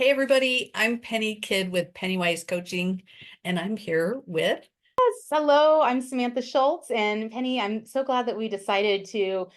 Hey everybody, I'm Penny Kid with Pennywise Coaching, and I'm here with Hello, I'm Samantha Schultz, and Penny, I'm so glad that we decided to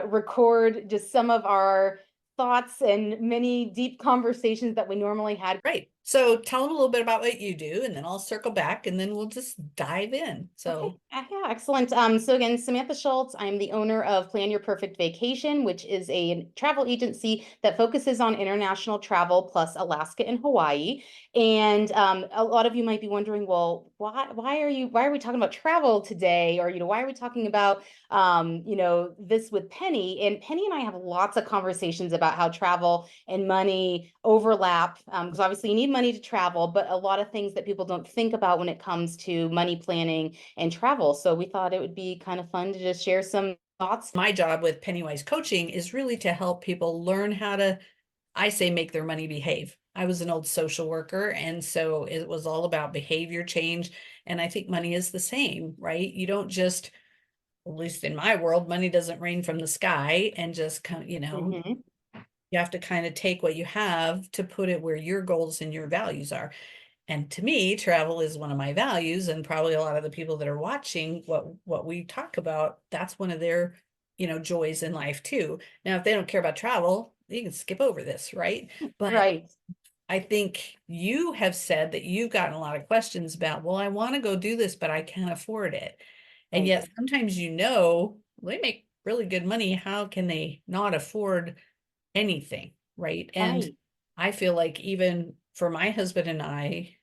record just some of our thoughts and many deep conversations that we normally had. Great. So tell them a little bit about what you do, and then I'll circle back and then we'll just dive in. Okay, So yeah, excellent. So again, Samantha Schultz, I'm the owner of Plan Your Perfect Vacation, which is a travel agency that focuses on international travel plus Alaska and Hawaii. And a lot of you might be wondering, well, why are we talking about travel today? Or, why are we talking about this with Penny? And Penny and I have lots of conversations about how travel and money overlap, because obviously you need money to travel, but a lot of things that people don't think about when it comes to money planning and travel. So we thought it would be kind of fun to just share some thoughts. my job with Pennywise Coaching is really to help people learn how to, I say, make their money behave. I was an old social worker, and so it was all about behavior change. And I think money is the same, right? You don't just, at least in my world, money doesn't rain from the sky and just come, Hmm. you have to kind of take what you have to put it where your goals and your values are. And to me, travel is one of my values, and probably a lot of the people that are watching what we talk about, that's one of their, joys in life too. Now, if they don't care about travel, you can skip over this, right? But Right. I think you have said that you've gotten a lot of questions about, well, I want to go do this, but I can't afford it. And Right. yet sometimes they make really good money. How can they not afford anything, right? And Right. I feel like even for my husband and I,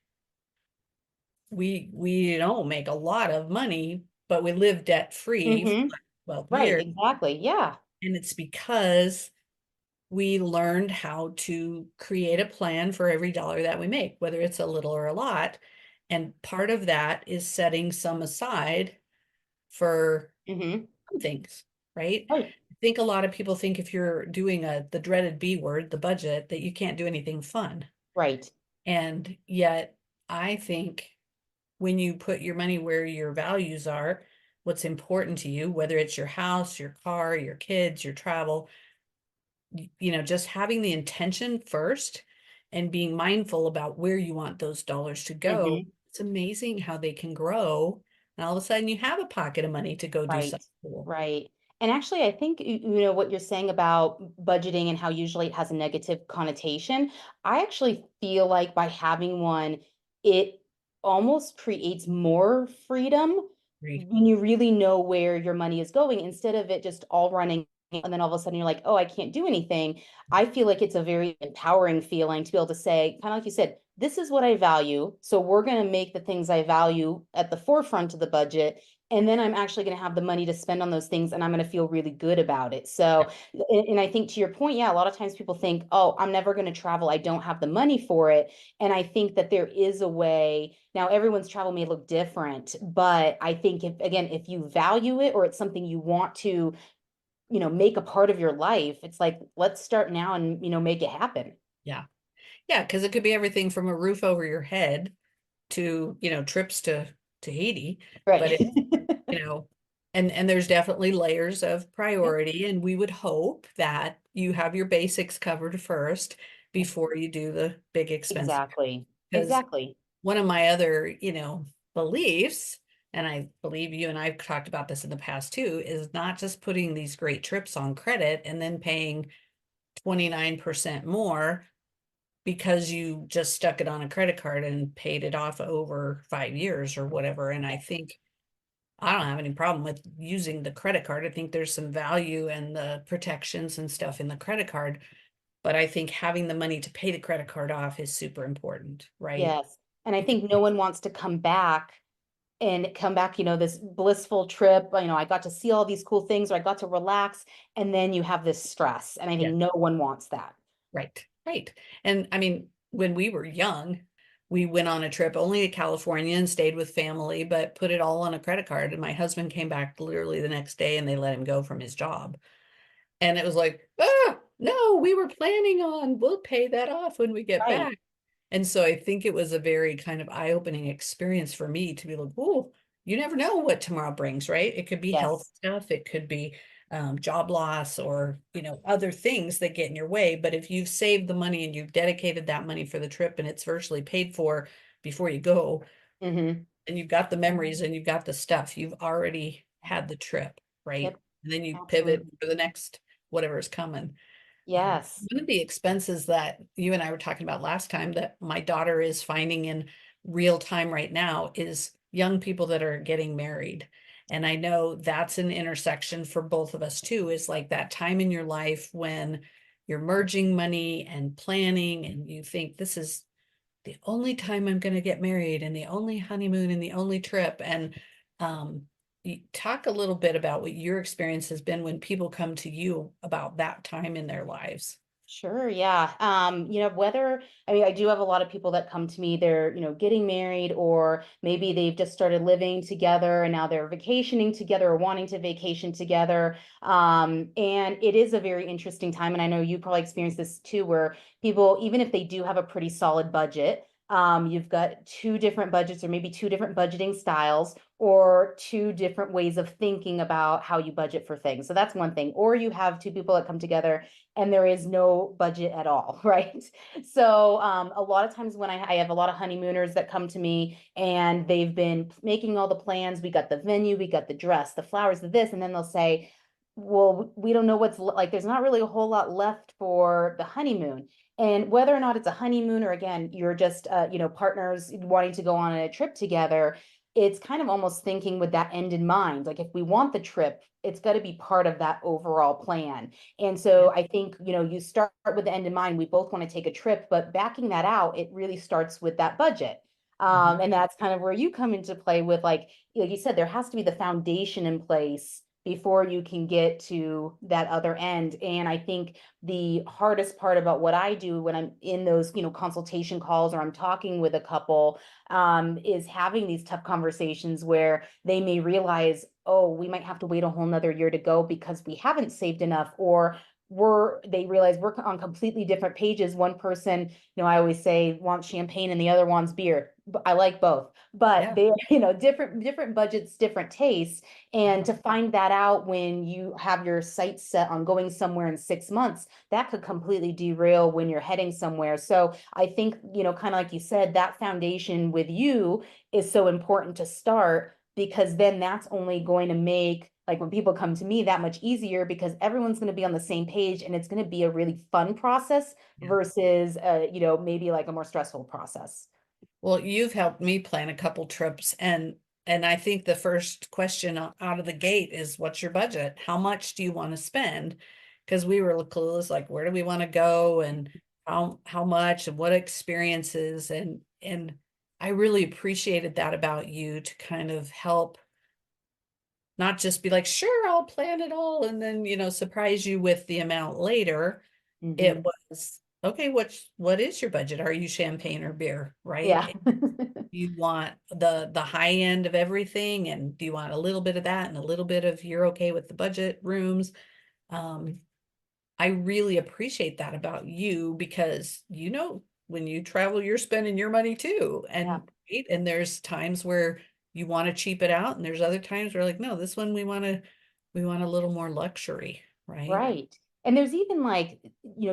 we don't make a lot of money, but we live debt free for Hmm. like 12 Right. years. Exactly. Yeah. And it's because we learned how to create a plan for every dollar that we make, whether it's a little or a lot. And part of that is setting some aside for Hmm. some things, right? Right. I think a lot of people think if you're doing the dreaded B word, the budget, that you can't do anything fun. Right. And yet, I think when you put your money where your values are, what's important to you, whether it's your house, your car, your kids, your travel, just having the intention first and being mindful about where you want those dollars to go. Hmm. It's amazing how they can grow. And all of a sudden, you have a pocket of money to go do Right. something cool. Right. And actually, I think, what you're saying about budgeting and how usually it has a negative connotation. I actually feel like by having one, it almost creates more freedom Agreed. when you really know where your money is going instead of it just all running. And then all of a sudden you're like, oh, I can't do anything. I feel like it's a very empowering feeling to be able to say, kind of like you said, this is what I value. So we're going to make the things I value at the forefront of the budget, and then I'm actually going to have the money to spend on those things and I'm going to feel really good about it. So, and I think to your point, yeah, a lot of times people think, oh, I'm never going to travel. I don't have the money for it. And I think that there is a way. Now, everyone's travel may look different, but I think if, again, if you value it or it's something you want to, make a part of your life, it's like, let's start now and, make it happen. Yeah. Yeah. Because it could be everything from a roof over your head to, trips to Tahiti. But Right. it, you know, and there's definitely layers of Yep. priority, and we would hope that you have your basics covered first Yep. before you do the big expense. Exactly. Because Exactly. one of my other, beliefs, and I believe you and I've talked about this in the past too, is not just putting these great trips on credit and then paying 29% more because you just stuck it on a credit card and paid it off over 5 years or whatever. And I think I don't have any problem with using the credit card. I think there's some value and the protections and stuff in the credit card, but I think having the money to pay the credit card off is super important, right? Yes. And I Because think no one wants to come back and come back, this blissful trip. I got to see all these cool things or I got to relax. And then you have this stress. And I yeah, think no one wants that. right, right. And I mean, when we were young, we went on a trip only to California and stayed with family, but put it all on a credit card. And my husband came back literally the next day and they let him go from his job. And it was like, no, we were planning on, we'll pay that off when we get Right. back. And so I think it was a very kind of eye-opening experience for me to be like, oh, you never know what tomorrow brings, right? It could be health Yes. stuff, it could be job loss or, other things that get in your way. But if you've saved the money and you've dedicated that money for the trip and it's virtually paid for before you go, Mm-hmm. and you've got the memories and you've got the stuff, you've already had the trip, right? Yep. And then you pivot Absolutely. for the next whatever is coming. Yes. One of the expenses that you and I were talking about last time that my daughter is finding in real time right now is young people that are getting married. And I know that's an intersection for both of us too, is like that time in your life when you're merging money and planning, and you think this is the only time I'm going to get married and the only honeymoon and the only trip. And um, you talk a little bit about what your experience has been when people come to you about that time in their lives. Sure, yeah. Whether, I mean, I do have a lot of people that come to me, they're, getting married, or maybe they've just started living together and now they're vacationing together or wanting to vacation together. And it is a very interesting time. And I know you probably experienced this too, where people, even if they do have a pretty solid budget, you've got two different budgets or maybe two different budgeting styles or two different ways of thinking about how you budget for things. So that's one thing. Or you have two people that come together and there is no budget at all, right? So a lot of times when I have a lot of honeymooners that come to me and they've been making all the plans, we got the venue, we got the dress, the flowers, the this, and then they'll say, well, we don't know what's like, there's not really a whole lot left for the honeymoon. And whether or not it's a honeymoon or again, you're just, partners wanting to go on a trip together, it's kind of almost thinking with that end in mind. Like if we want the trip, it's got to be part of that overall plan. And Yeah. so I think, you start with the end in mind. We both want to take a trip, but backing that out, it really starts with that budget. Mhm. And that's kind of where you come into play with like you said, there has to be the foundation in place before you can get to that other end. And I think the hardest part about what I do when I'm in those, consultation calls or I'm talking with a couple, is having these tough conversations where they may realize, oh, we might have to wait a whole nother year to go because we haven't saved enough, or they realize we're on completely different pages. One person, I always say wants champagne and the other wants beer. I like both, but Yeah. they, different budgets, different tastes. And Yeah. to find that out when you have your sights set on going somewhere in 6 months, that could completely derail when you're heading somewhere. So I think, kind of like you said, that foundation with you is so important to start because then that's only going to make like when people come to me that much easier because everyone's going to be on the same page and it's going to be a really fun process Yeah. versus maybe like a more stressful process. Well, you've helped me plan a couple trips, and I think the first question out of the gate is, what's your budget? How much do you want to spend? Because we were clueless, like where do we want to go and how much and what experiences, and I really appreciated that about you to kind of help, not just be like, sure, I'll plan it all and then, surprise you with the amount later. It Hmm. was, okay, what is your budget? Are you champagne or beer, Yeah. right? You want the high end of everything, and do you want a little bit of that and a little bit of you're okay with the budget rooms? Um, I really appreciate that about you because when you travel, you're spending your money too. Yeah. And there's times where you want to cheap it out, and there's other times where like, no, this one we want a little more luxury, right? Right. And there's even like,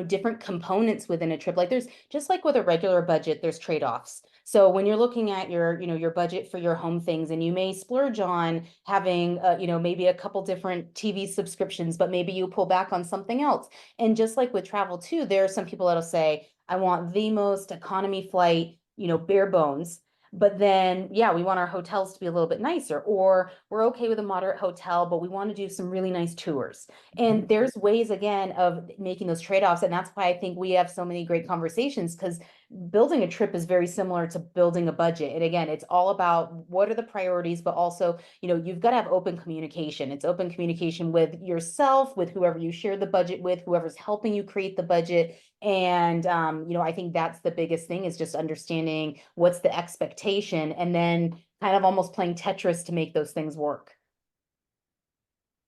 different components within a trip. Like there's just like with a regular budget, there's trade-offs. So when you're looking at your budget for your home things and you may splurge on having, maybe a couple different TV subscriptions, but maybe you pull back on something else. And just like with travel too, there are some people that'll say, I want the most economy flight, bare bones. But then, yeah, we want our hotels to be a little bit nicer, or we're okay with a moderate hotel, but we want to do some really nice tours. Mhm. And there's ways again of making those trade-offs. And that's why I think we have so many great conversations because building a trip is very similar to building a budget. And again, it's all about what are the priorities, but also, you've got to have open communication. It's open communication with yourself, with whoever you share the budget with, whoever's helping you create the budget. And I think that's the biggest thing is just understanding what's the expectation and then kind of almost playing Tetris to make those things work.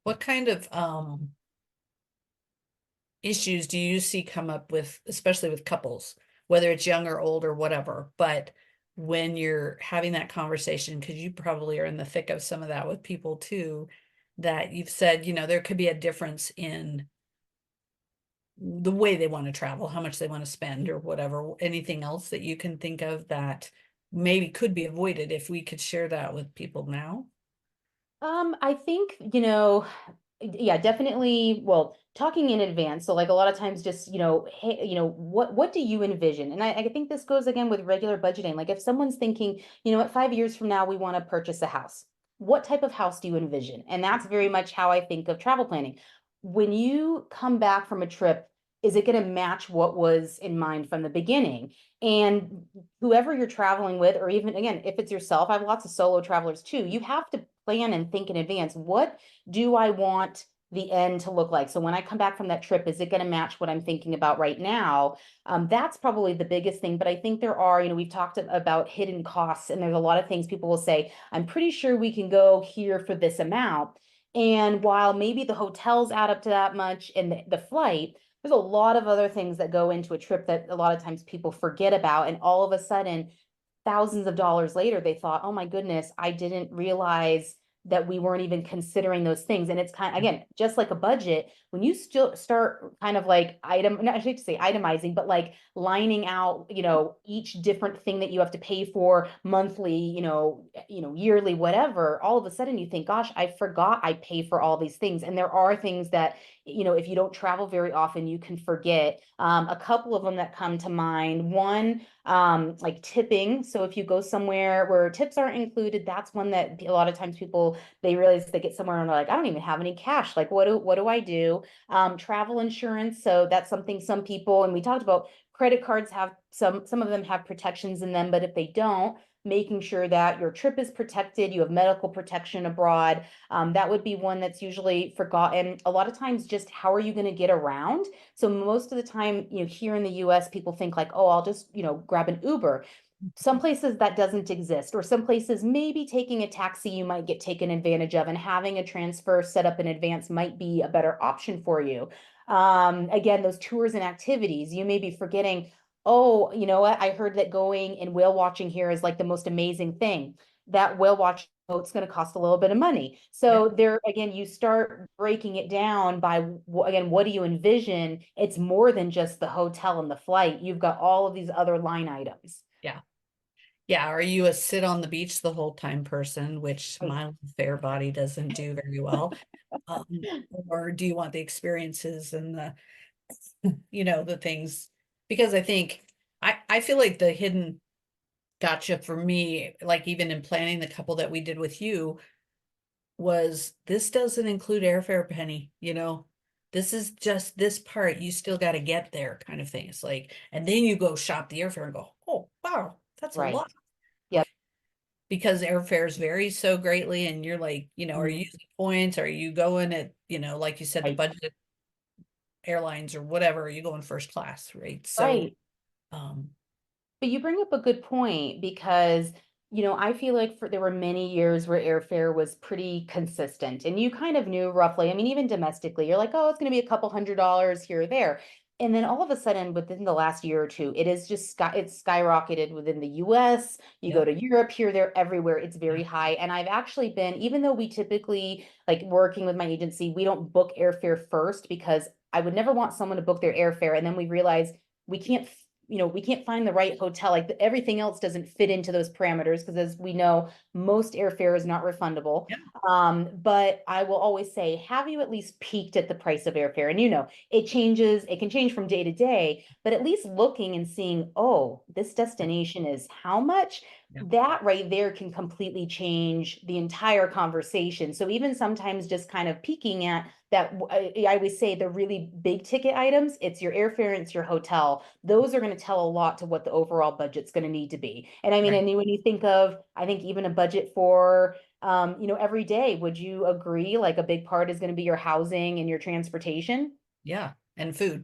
What kind of issues do you see come up with, especially with couples, whether it's young or old or whatever, but when you're having that conversation, because you probably are in the thick of some of that with people too, that you've said, there could be a difference in the way they want to travel, how much they want to spend or whatever. Anything else that you can think of that maybe could be avoided if we could share that with people now? I think, yeah, definitely. Well, talking in advance. So like a lot of times just, hey, what do you envision? And I think this goes again with regular budgeting. Like if someone's thinking, at 5 years from now, we want to purchase a house. What type of house do you envision? And that's very much how I think of travel planning. When you come back from a trip, is it going to match what was in mind from the beginning? And whoever you're traveling with, or even again, if it's yourself, I have lots of solo travelers too. You have to plan and think in advance. What do I want the end to look like? So when I come back from that trip, is it going to match what I'm thinking about right now? That's probably the biggest thing. But I think there are, we've talked about hidden costs, and there's a lot of things people will say, I'm pretty sure we can go here for this amount. And while maybe the hotels add up to that much and the flight, there's a lot of other things that go into a trip that a lot of times people forget about. And all of a sudden, thousands of dollars later, they thought, oh my goodness, I didn't realize that we weren't even considering those things. And it's kind of, again, just like a budget, when you still start kind of like not I should say itemizing, but like lining out, each different thing that you have to pay for monthly, yearly, whatever, all of a sudden you think, gosh, I forgot I pay for all these things. And there are things that, if you don't travel very often, you can forget. A couple of them that come to mind. One, like tipping. So if you go somewhere where tips aren't included, that's one that a lot of times people, they realize they get somewhere and they're like, I don't even have any cash. Like, what do I do? Travel insurance. So that's something some people, and we talked about credit cards have some of them have protections in them, but if they don't, making sure that your trip is protected, you have medical protection abroad. That would be one that's usually forgotten. A lot of times, just how are you going to get around? So most of the time, here in the US, people think like, oh, I'll just, grab an Uber. Some places that doesn't exist, or some places maybe taking a taxi you might get taken advantage of, and having a transfer set up in advance might be a better option for you. Again, those tours and activities, you may be forgetting, oh, you know what? I heard that going and whale watching here is like the most amazing thing. That whale watch boat's going to cost a little bit of money. Yeah. So there again, you start breaking it down by again, what do you envision? It's more than just the hotel and the flight. You've got all of these other line items. Yeah. Yeah. Are you a sit on the beach the whole time person, which Right. my fair body doesn't do very well? Or do you want the experiences and the things? Because I think I feel like the hidden gotcha for me, like even in planning the couple that we did with you, was this doesn't include airfare, Penny. This is just this part. You still got to get there kind of thing. It's like, and then you go shop the airfare and go, oh, wow, that's a Right. lot Yep. because airfares vary so greatly. And you're like, are you Mhm. using points? Are you going at, like you said, the Right. budget airlines or whatever? Are you going first class, right? So, Right. um, But you bring up a good point because, I feel like there were many years where airfare was pretty consistent and you kind of knew roughly. I mean, even domestically, you're like, oh, it's going to be a couple $100 here or there. And then all of a sudden, within the last year or two, it is just it's skyrocketed within the US. You go yep, to Europe, here, there, everywhere. It's yeah, very high. And I've actually been, even though we typically, like working with my agency, we don't book airfare first because I would never want someone to book their airfare. And then we realize we can't we can't find the right hotel. Like everything else doesn't fit into those parameters because, as we know, most airfare is not refundable. yeah, But I will always say, have you at least peeked at the price of airfare? And it changes, it can change from day to day, but at least looking and seeing, oh, this destination is how much? yeah, That right there can completely change the entire conversation. So even sometimes just kind of peeking at that, I always say the really big ticket items, it's your airfare and it's your hotel. Those are going to tell a lot to what the overall budget's going to need to be. And I mean, right, and when you think of, I think even a budget for, every day, would you agree like a big part is going to be your housing and your transportation? yeah, and food.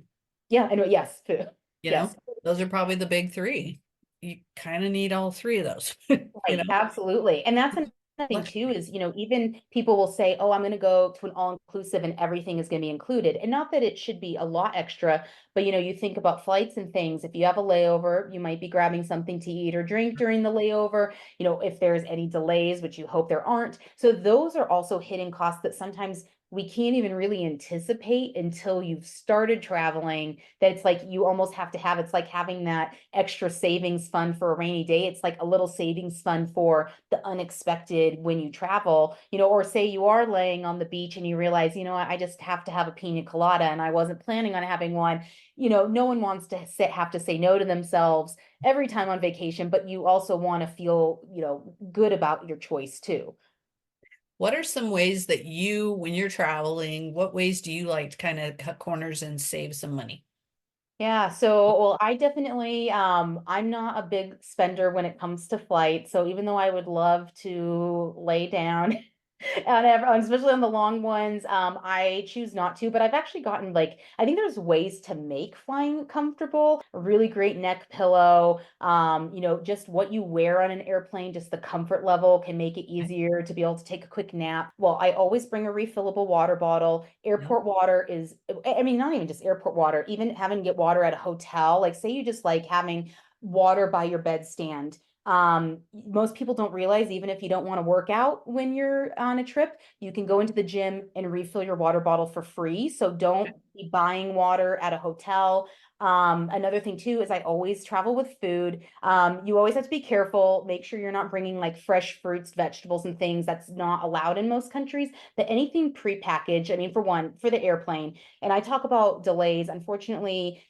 Yeah, and yes, food. You know, Yes, those are probably the big three. You kind of need all three of those, you right, know? absolutely. And that's The thing Luxury. too is, even people will say, "Oh, I'm going to go to an all-inclusive and everything is going to be included." And not that it should be a lot extra, but you think about flights and things. If you have a layover, you might be grabbing something to eat or drink during the layover. If there's any delays, which you hope there aren't. So those are also hidden costs that sometimes we can't even really anticipate until you've started traveling, that it's like you almost have to have, it's like having that extra savings fund for a rainy day. It's like a little savings fund for the unexpected when you travel, or say you are laying on the beach and you realize, I just have to have a pina colada and I wasn't planning on having one. No one wants to have to say no to themselves every time on vacation, but you also want to feel, good about your choice too. What are some ways that you, when you're traveling, what ways do you like to kind of cut corners and save some money? Yeah, so well, I definitely I'm not a big spender when it comes to flight. So even though I would love to lay down on everyone, especially on the long ones, I choose not to, but I've actually gotten like I think there's ways to make flying comfortable. A really great neck pillow, just what you wear on an airplane, just the comfort level can make it Okay. easier to be able to take a quick nap. Well, I always bring a refillable water bottle. Yep. Airport water is, I mean, not even just airport water, even having to get water at a hotel. Like, say you just like having water by your bedstand. Most people don't realize, even if you don't want to work out when you're on a trip, you can go into the gym and refill your water bottle for free. So don't be buying water at a hotel. Another thing too is I always travel with food. You always have to be careful. Make sure you're not bringing like fresh fruits, vegetables, and things. That's not allowed in most countries. That anything prepackaged, I mean, for one, for the airplane, and I talk about delays. Unfortunately,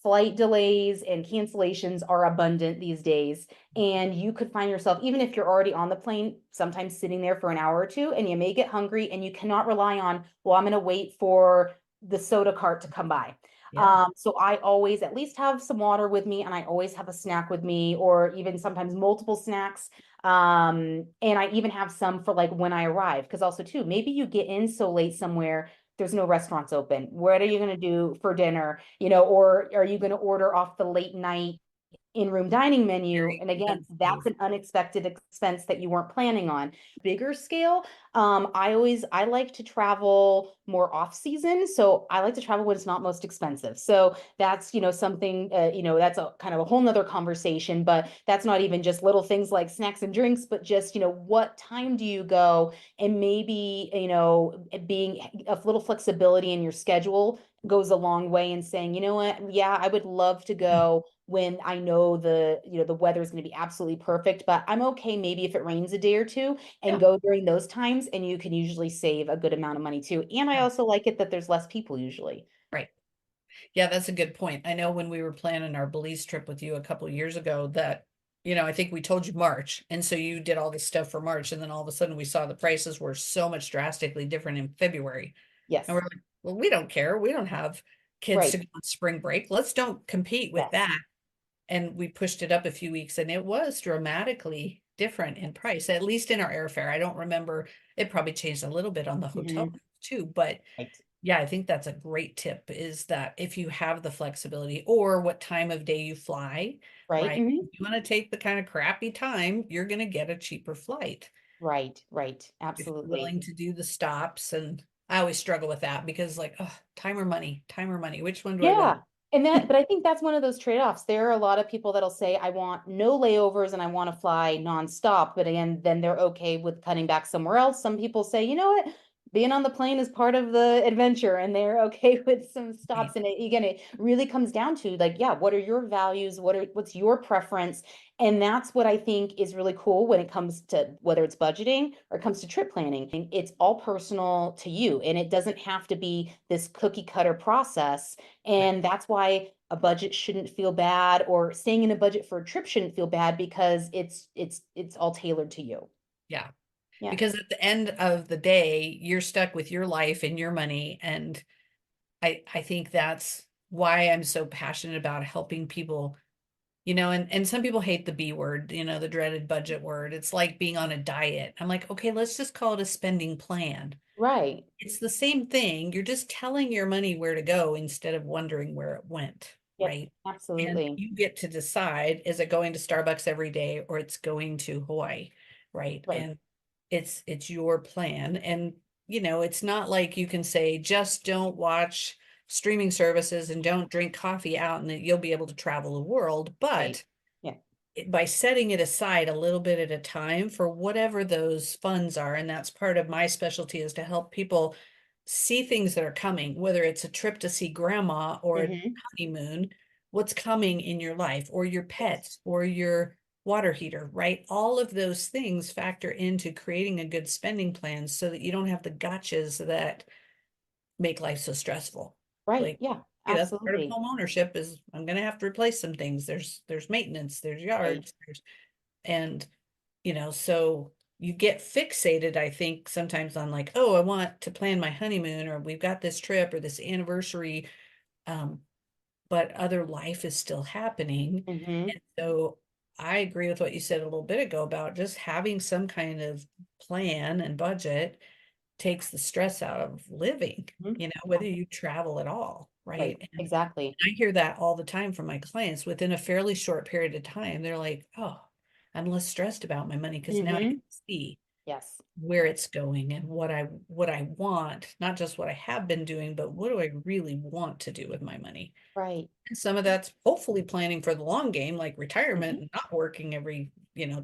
flight delays and cancellations are abundant these days. And you could find yourself, even if you're already on the plane, sometimes sitting there for an hour or two, and you may get hungry and you cannot rely on, well, I'm going to wait for the soda cart to come by. Yeah. So I always at least have some water with me, and I always have a snack with me, or even sometimes multiple snacks. And I even have some for like when I arrive, because also too, maybe you get in so late somewhere, there's no restaurants open. What are you going to do for dinner? Or are you going to order off the late night in-room dining menu? Very And again, that's expensive. an unexpected expense that you weren't planning on. Bigger scale, I like to travel more off season. So I like to travel when it's not most expensive. So that's, something, that's a kind of a whole nother conversation, but that's not even just little things like snacks and drinks, but just, what time do you go? And maybe, being a little flexibility in your schedule goes a long way in saying, you know what, yeah, I would love to go when I know the weather is going to be absolutely perfect, but I'm okay maybe if it rains a day or two, and Yeah. go during those times, and you can usually save a good amount of money too. And I Yeah. also like it that there's less people usually. Right. Yeah, that's a good point. I know when we were planning our Belize trip with you a couple of years ago that, I think we told you March. And so you did all this stuff for March. And then all of a sudden we saw the prices were so much drastically different in February. And we're Yes. like, well, we don't care. We don't have kids to Right. go on spring break. Let's don't compete with Yes. that. And we pushed it up a few weeks and it was dramatically different in price, at least in our airfare. I don't remember. It probably changed a little bit on the hotel Mhm. too, but Right. yeah, I think that's a great tip is that if you have the flexibility or what time of day you fly, Right. right? Mhm. If you want to take the kind of crappy time, you're going to get a cheaper flight Right. Right. if you're Absolutely. willing to do the stops. And I always struggle with that because like, oh, time or money, which one do I want? Yeah. But I think that's one of those trade-offs. There are a lot of people that'll say, I want no layovers and I want to fly nonstop. But again, then they're okay with cutting back somewhere else. Some people say, you know what? Being on the plane is part of the adventure, and they're okay with some Right, stops. And again, it really comes down to like, yeah, what are your values? What's your preference? And that's what I think is really cool when it comes to whether it's budgeting or it comes to trip planning. It's all personal to you, and it doesn't have to be this cookie cutter process. right. And that's why a budget shouldn't feel bad, or staying in a budget for a trip shouldn't feel bad, because it's all tailored to you. Yeah. Yeah. Because at the end of the day, you're stuck with your life and your money. And I think that's why I'm so passionate about helping people, and some people hate the B word, the dreaded budget word. It's like being on a diet. I'm like, okay, let's just call it a spending plan. Right. It's the same thing. You're just telling your money where to go instead of wondering where it went, Yep. right? And Absolutely. you get to decide, is it going to Starbucks every day or it's going to Hawaii, right? Right. And it's your plan. And it's not like you can say just don't watch streaming services and don't drink coffee out and that you'll be able to travel the world. Right. But Yeah. by setting it aside a little bit at a time for whatever those funds are, and that's part of my specialty, is to help people see things that are coming, whether it's a trip to see grandma or a Hmm. honeymoon, what's coming in your life, or your Yes. pets, or your water heater, right? All of those things factor into creating a good spending plan so that you don't have the gotchas that make life so stressful. Right. Like, Yeah, that's part of absolutely. home ownership, is I'm going to have to replace some things. There's maintenance, there's Right. yards, and so you get fixated, I think, sometimes on like, oh, I want to plan my honeymoon, or we've got this trip or this anniversary, um, but other life is still happening. Hmm. And so I agree with what you said a little bit ago about just having some kind of plan and budget takes the stress out of living, Hmm. whether you travel at all, right? Right. Exactly. I hear that all the time from my clients. Within a fairly short period of time, they're like, oh, I'm less stressed about my money because now I Hmm. can see Yes. where it's going and what I want, not just what I have been doing, but what do I really want to do with my money. Right. And some of that's hopefully planning for the long game, like retirement Mhm. and not working every,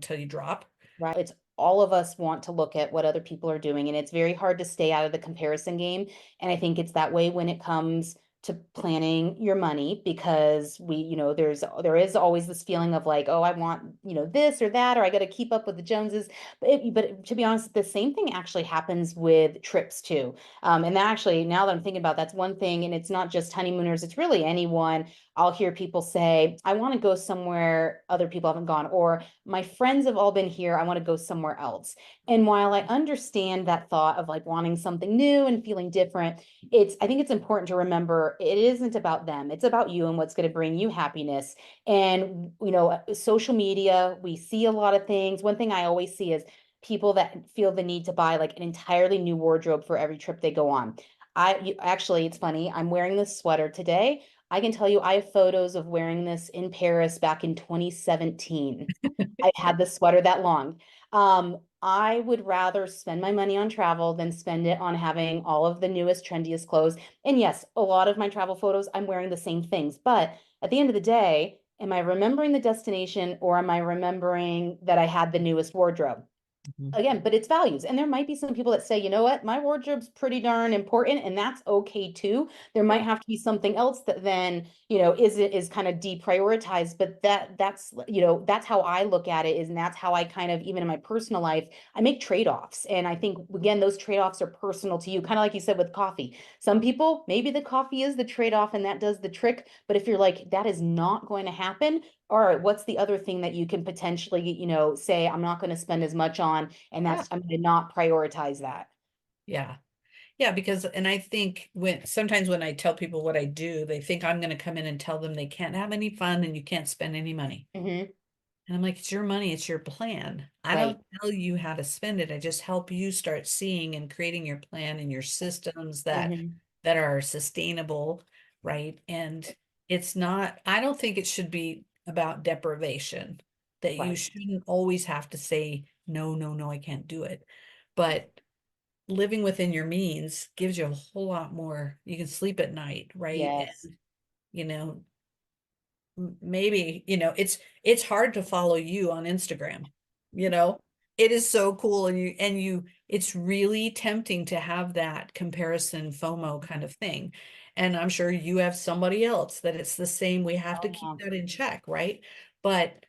till you drop. Right. It's all of us want to look at what other people are doing, and it's very hard to stay out of the comparison game. And I think it's that way when it comes to planning your money because there is always this feeling of like, oh, I want, this or that, or I got to keep up with the Joneses. But to be honest, the same thing actually happens with trips too. And that actually, now that I'm thinking about, that's one thing, and it's not just honeymooners, it's really anyone. I'll hear people say, I want to go somewhere other people haven't gone, or my friends have all been here. I want to go somewhere else. And while I understand that thought of like wanting something new and feeling different, I think it's important to remember it isn't about them. It's about you and what's going to bring you happiness. And, social media, we see a lot of things. One thing I always see is people that feel the need to buy like an entirely new wardrobe for every trip they go on. Actually, it's funny. I'm wearing this sweater today. I can tell you I have photos of wearing this in Paris back in 2017. I had the sweater that long. I would rather spend my money on travel than spend it on having all of the newest, trendiest clothes. And yes, a lot of my travel photos, I'm wearing the same things. But at the end of the day, am I remembering the destination or am I remembering that I had the newest wardrobe? Mhm. Again, but it's values. And there might be some people that say, you know what, my wardrobe's pretty darn important, and that's okay too. There might have to be something else that then, is kind of deprioritized. But that's how I look at it, and that's how I kind of, even in my personal life, I make trade-offs. And I think again, those trade-offs are personal to you, kind of like you said with coffee. Some people, maybe the coffee is the trade-off and that does the trick. But if you're like, that is not going to happen, all right, what's the other thing that you can potentially, say, I'm not going to spend as much on, and Yeah. I'm going to not prioritize that. Yeah. Yeah, because and I think sometimes when I tell people what I do, they think I'm going to come in and tell them they can't have any fun and you can't spend any money. Hmm. And I'm like, it's your money, it's your plan. I Right. don't tell you how to spend it. I just help you start seeing and creating your plan and your systems that Hmm. are sustainable, right? And I don't think it should be about deprivation, that you Right. shouldn't always have to say, no, no, no, I can't do it. But living within your means gives you a whole lot more. You can sleep at night, right? Yes. And, you know, maybe, it's hard to follow you on Instagram, you know? It is so cool, it's really tempting to have that comparison FOMO kind of thing. And I'm sure you have somebody else that it's the same. We have to Oh, keep yeah. that in check, right? But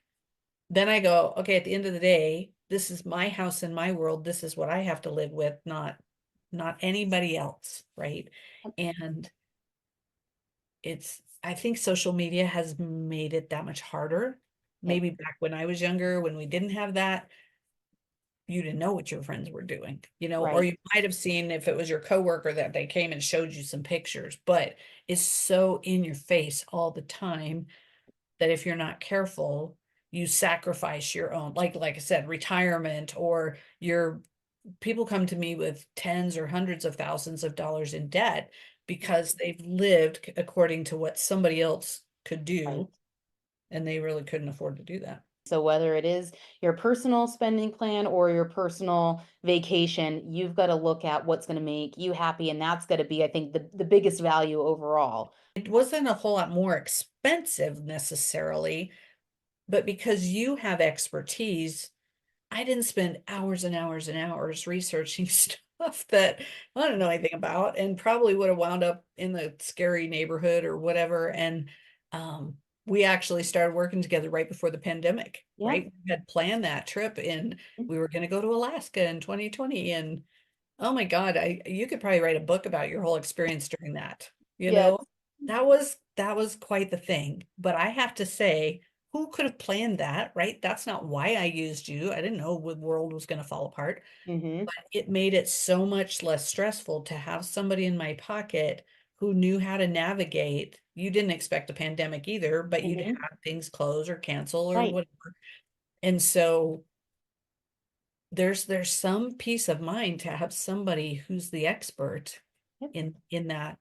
then I go, okay, at the end of the day, this is my house and my world. This is what I have to live with, not anybody else, right? And I think social media has made it that much harder. Yep. Maybe back when I was younger, when we didn't have that, you didn't know what your friends were doing, or Right. you might have seen if it was your coworker that they came and showed you some pictures, but it's so in your face all the time that if you're not careful, you sacrifice your own, like I said, retirement, or your people come to me with tens or hundreds of thousands of dollars in debt because they've lived according to what somebody else could Right. do, and they really couldn't afford to do that. So whether it is your personal spending plan or your personal vacation, you've got to look at what's going to make you happy. And that's going to be, I think, the biggest value overall. It wasn't a whole lot more expensive necessarily, but because you have expertise, I didn't spend hours and hours and hours researching stuff that I don't know anything about and probably would have wound up in the scary neighborhood or whatever. And um, we actually started working together right before the pandemic, Yeah. right? We had planned that trip and we were going to go to Alaska in 2020. And oh my God, you could probably write a book about your whole experience during that. You Yes. know, that was quite the thing. But I have to say, who could have planned that, right? That's not why I used you. I didn't know the world was going to fall apart. Mm-hmm. But it made it so much less stressful to have somebody in my pocket who knew how to navigate. You didn't expect a pandemic either, but you'd Mm-hmm. have things close or cancel or Right. whatever. And so there's some peace of mind to have somebody who's the expert Yep. in that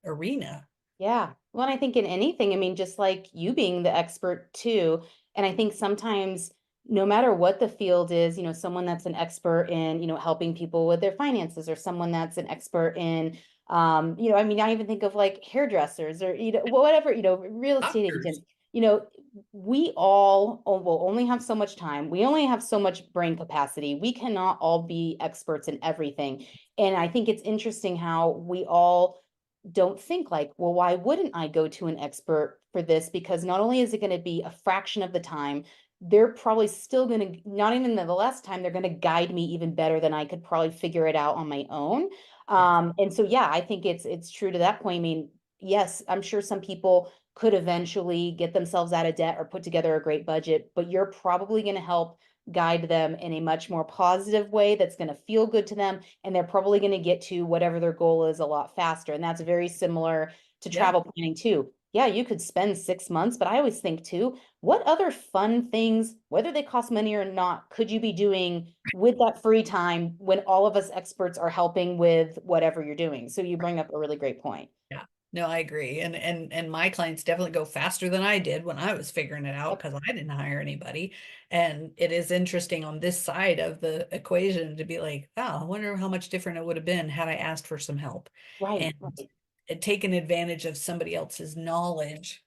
arena. Yeah. Well, and I think in anything, I mean, just like you being the expert too. And I think sometimes no matter what the field is, someone that's an expert in, helping people with their finances or someone that's an expert in, I mean, I even think of like hairdressers or, whatever, real estate agents, Doctors. you know, we all will only have so much time. We only have so much brain capacity. We cannot all be experts in everything. And I think it's interesting how we all don't think like, well, why wouldn't I go to an expert for this? Because not only is it going to be a fraction of the time, they're probably still going to, not even the less time, they're going to guide me even better than I could probably figure it out on my own. Yes. And so, yeah, I think it's true to that point. I mean, yes, I'm sure some people could eventually get themselves out of debt or put together a great budget, but you're probably going to help guide them in a much more positive way that's going to feel good to them, and they're probably going to get to whatever their goal is a lot faster. And that's very similar to Yeah. travel planning too. Yeah, you could spend 6 months, but I always think too, what other fun things, whether they cost money or not, could you be doing with that free time when all of us experts are helping with whatever you're doing? So you bring up a really great point. Yeah. No, I agree. And my clients definitely go faster than I did when I was figuring it out Yep. because I didn't hire anybody. And it is interesting on this side of the equation to be like, oh, I wonder how much different it would have been had I asked for some help Right, and right. taken advantage of somebody else's knowledge.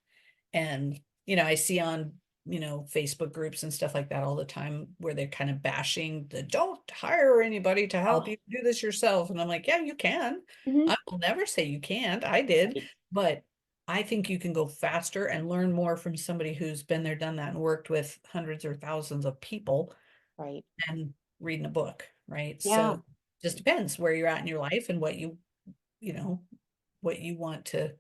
And, I see on, Facebook groups and stuff like that all the time where they're kind of bashing the don't hire anybody to help Oh, you do this yourself. And I'm like, yeah, you can. mhm. I will never say you can't. I did, Right, but I think you can go faster and learn more from somebody who's been there, done that, and worked with hundreds or thousands of people right. and reading a book, right? Yeah. So just depends where you're at in your life and you know, what you want to,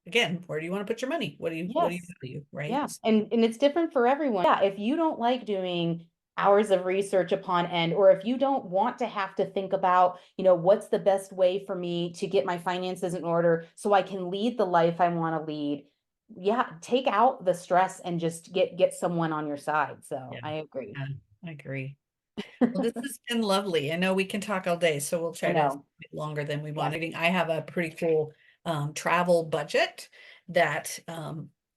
again, where do you want to put your money? What do you Yes. value, right? Yeah, and it's different for everyone. Yeah, if you don't like doing hours of research upon end, or if you don't want to have to think about, what's the best way for me to get my finances in order so I can lead the life I want to lead. Yeah, take out the stress and just get someone on your side. So Yeah, I agree. yeah, I agree. Well, this has been lovely. I know we can talk all day, so we'll I try to know. speak longer than we Yeah. want. I have a pretty cool travel budget that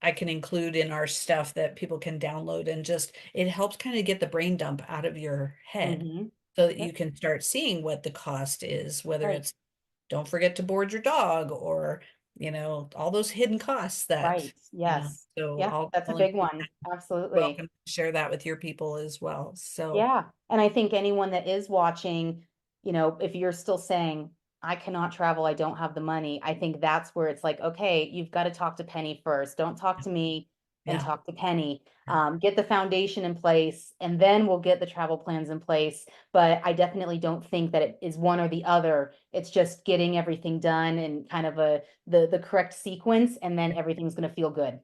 I can include in our stuff that people can download and just it helps kind of get the brain dump out of your head Mm-hmm. so that Yep. you can start seeing what the cost is, whether Right. it's don't forget to board your dog or, all those hidden costs that, Right. Yes. so Yeah, that's a I'll big include one. that. Absolutely. Welcome to share that with your people as well. So Yeah. And I think anyone that is watching, if you're still saying, I cannot travel, I don't have the money, I think that's where it's like, okay, you've got to talk to Penny first. Don't talk to me and yeah. talk to Penny. Get the foundation in place, and then we'll get the travel plans in place. But I definitely don't think that it is one or the other. It's just getting everything done in kind of the correct sequence, and then everything's going to feel good.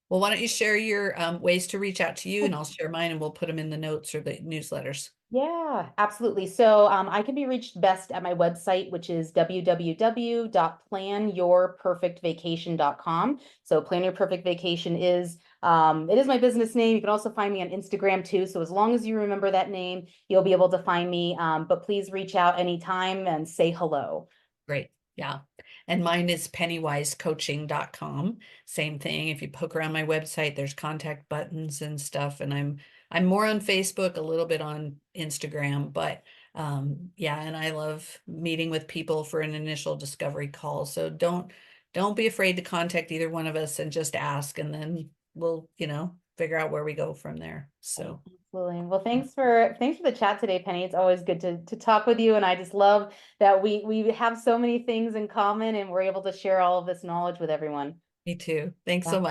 Well, why don't you share your ways to reach out to you and I'll share mine and we'll put them in the notes or the newsletters. Yeah, absolutely. So I can be reached best at my website, which is www.planyourperfectvacation.com. So Plan Your Perfect Vacation is it is my business name. You can also find me on Instagram too. So as long as you remember that name, you'll be able to find me. But please reach out anytime and say hello. Great. Yeah. And mine is pennywisecoaching.com. Same thing. If you poke around my website, there's contact buttons and stuff. And I'm more on Facebook, a little bit on Instagram, but yeah, and I love meeting with people for an initial discovery call. So don't be afraid to contact either one of us and just ask, and then we'll, figure out where we go from there. So Absolutely. Well, thanks for the chat today, Penny. It's always good to talk with you, and I just love that we have so many things in common, and we're able to share all of this knowledge with everyone. me too. Thanks so Yeah. much.